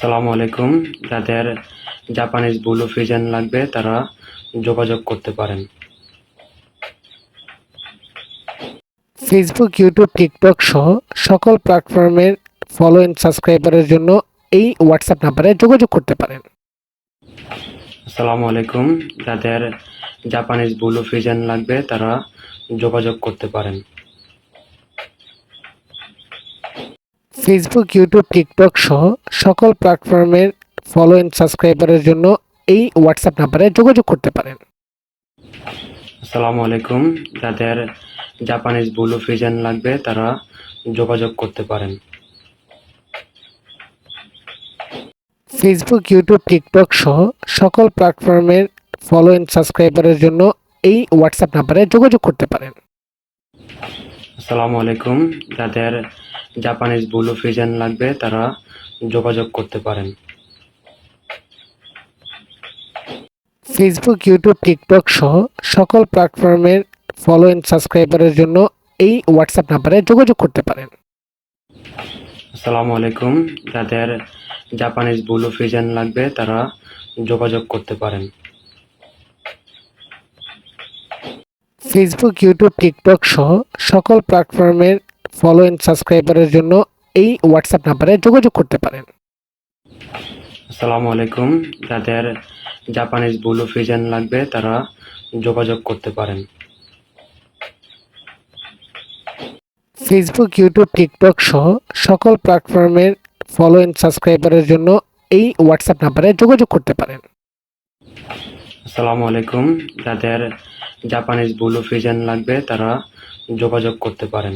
আসসালামু আলাইকুম। যাদের জাপানিজ ব্লু ফিজিয়ান লাগবে তারা যোগাযোগ করতে পারেন। ফেসবুক, ইউটিউব, টিকটক সহ সকল প্ল্যাটফর্মের ফলো এন্ড সাবস্ক্রাইবারের জন্য এই হোয়াটসঅ্যাপ নাম্বারে যোগাযোগ করতে পারেন। আসসালামু আলাইকুম। যাদের জাপানিজ ব্লু ফিজিয়ান লাগবে তারা যোগাযোগ করতে পারেন। ফেসবুক, ইউটিউব, টিকটক সহ সকল প্ল্যাটফর্মের ফলো এন্ড সাবস্ক্রাইবারের জন্য এই হোয়াটসঅ্যাপ নাম্বারে যোগাযোগ করতে পারেন। আসসালামু আলাইকুম। যাদের জাপানিজ ব্লু ফিজিয়ান লাগবে তারা যোগাযোগ করতে পারেন। ফেসবুক, ইউটিউব, টিকটক সহ সকল প্ল্যাটফর্মের ফলো এন্ড সাবস্ক্রাইবারের জন্য এই হোয়াটসঅ্যাপ নাম্বারে যোগাযোগ করতে পারেন। আসসালামু আলাইকুম। যাদের জাপানিজ ব্লু ফিজিয়ান লাগবে তারা যোগাযোগ করতে পারেন। ফেসবুক, ইউটিউব, টিকটক সহ সকল প্ল্যাটফর্মের ফলো এন্ড সাবস্ক্রাইবারের জন্য এই হোয়াটসঅ্যাপ নাম্বারে যোগাযোগ করতে পারেন। আসসালামু আলাইকুম। যাদের জাপানিজ ব্লু ফিজিয়ান লাগবে তারা যোগাযোগ করতে পারেন। ফেসবুক, ইউটিউব, টিকটক সহ সকল প্ল্যাটফর্মের ফলো এন্ড সাবস্ক্রাইবারের জন্য এই হোয়াটসঅ্যাপ নাম্বারে যোগাযোগ করতে পারেন। আসসালামু আলাইকুম। যাদের জাপানিজ ব্লু ফিজিয়ান লাগবে তারা যোগাযোগ করতে পারেন। ফেসবুক, ইউটিউব, টিকটক সহ সকল প্ল্যাটফর্মের ফলো এন্ড সাবস্ক্রাইবারের জন্য এই হোয়াটসঅ্যাপ নাম্বারে যোগাযোগ করতে পারেন। আসসালামু আলাইকুম। যাদের জাপানিজ ব্লু ফিজিয়ান লাগবে তারা যোগাযোগ করতে পারেন।